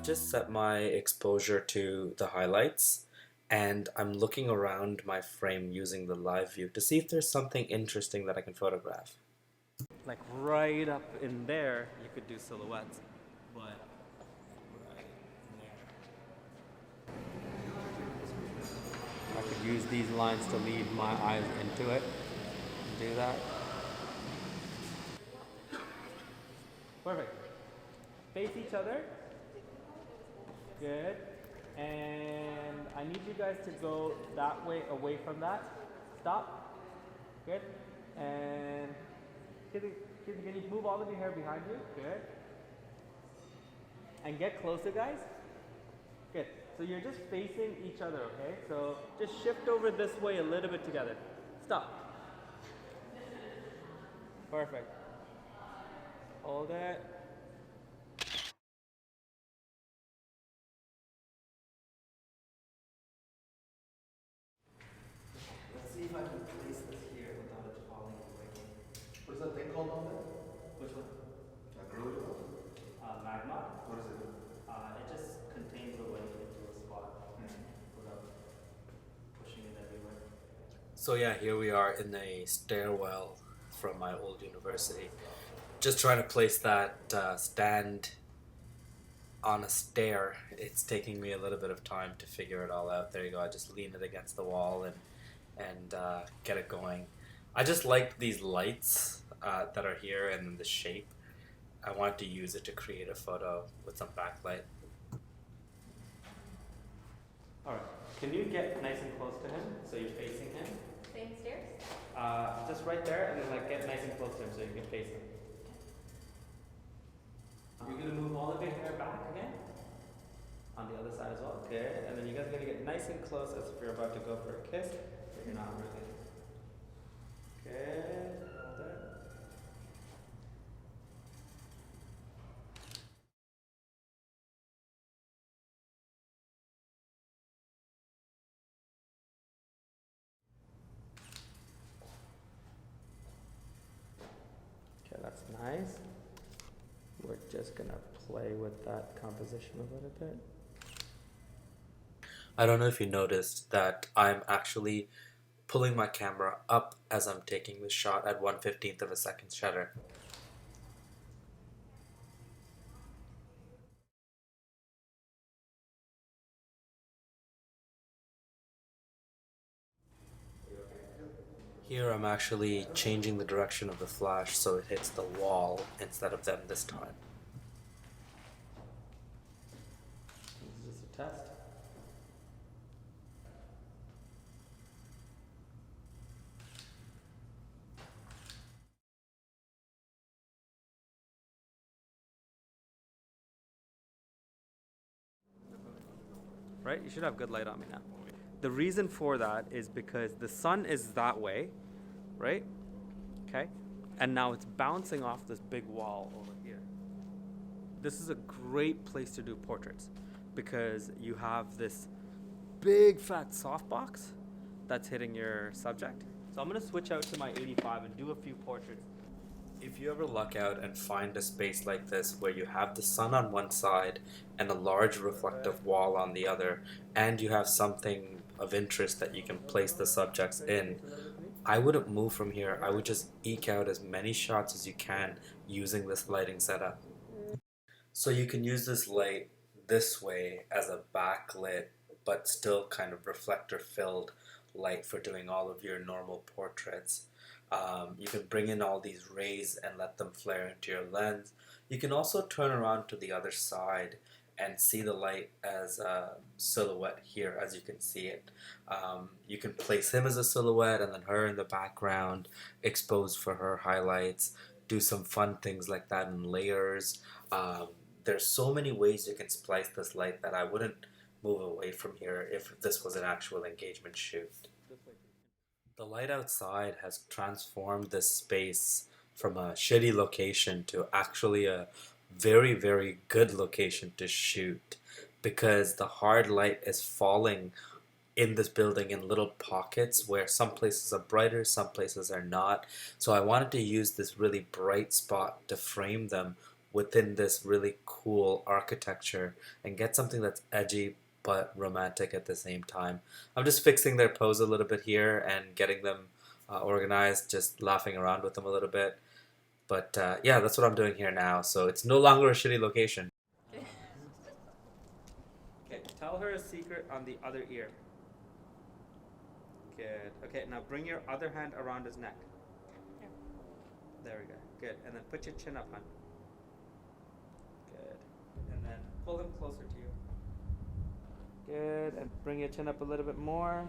just set my exposure to the highlights and I'm looking around my frame using the live view to see if there's something interesting that I can photograph. Like right up in there, you could do silhouettes, but right there, I could use these lines to lead my eyes into it and do that. Perfect. Face each other. Good. And I need you guys to go that way, away from that. Stop. Good. And can you move all of your hair behind you? Good. And get closer, guys. Good. So you're just facing each other, okay? So just shift over this way a little bit together. Stop. Perfect. Hold it. Let's see if I can place this here without it falling away. What is that thing called down there? Which one? That gorilla one? Magma. What is it? It just contains the light into a spot without pushing it everywhere. So yeah, here we are in a stairwell from my old university. Just trying to place that stand on a stair. It's taking me a little bit of time to figure it all out. There you go. I just lean it against the wall and get it going. I just like these lights that are here and then the shape. I wanted to use it to create a photo with some backlight. Alright. Can you get nice and close to him so you're facing him? Same stairs? Just right there and then like get nice and close to him so you can face him. You're gonna move all of your hair back again. On the other side as well. Good. And then you guys are gonna get nice and close as if you're about to go for a kiss, but you're not really. Good. Hold it. Okay, that's nice. We're just gonna play with that composition a little bit. I don't know if you noticed that I'm actually pulling my camera up as I'm taking this shot at 1/15th of a second shutter. Here I'm actually changing the direction of the flash so it hits the wall instead of them this time. This is just a test. Right? You should have good light on me now. The reason for that is because the sun is that way, right? Okay? And now it's bouncing off this big wall over here. This is a great place to do portraits because you have this big fat softbox that's hitting your subject. So I'm gonna switch out to my 85 and do a few portraits. If you ever luck out and find a space like this where you have the sun on one side and a large reflective wall on the other, and you have something of interest that you can place the subjects in, I wouldn't move from here. I would just eke out as many shots as you can using this lighting setup. So you can use this light this way as a backlit but still kind of reflector filled light for doing all of your normal portraits. You can bring in all these rays and let them flare into your lens. You can also turn around to the other side and see the light as a silhouette here, as you can see it. You can place him as a silhouette and then her in the background, exposed for her highlights, do some fun things like that in layers. There's so many ways you can splice this light that I wouldn't move away from here if this was an actual engagement shoot. The light outside has transformed this space from a shitty location to actually a very, very good location to shoot because the hard light is falling in this building in little pockets where some places are brighter, some places are not. So I wanted to use this really bright spot to frame them within this really cool architecture and get something that's edgy but romantic at the same time. I'm just fixing their pose a little bit here and getting them organized, just laughing around with them a little bit. But yeah, that's what I'm doing here now. So it's no longer a shitty location. Okay, tell her a secret on the other ear. Good. Okay, now bring your other hand around his neck. Here. There we go. Good. And then put your chin up, hon. Good. And then pull him closer to you. Good. And bring your chin up a little bit more.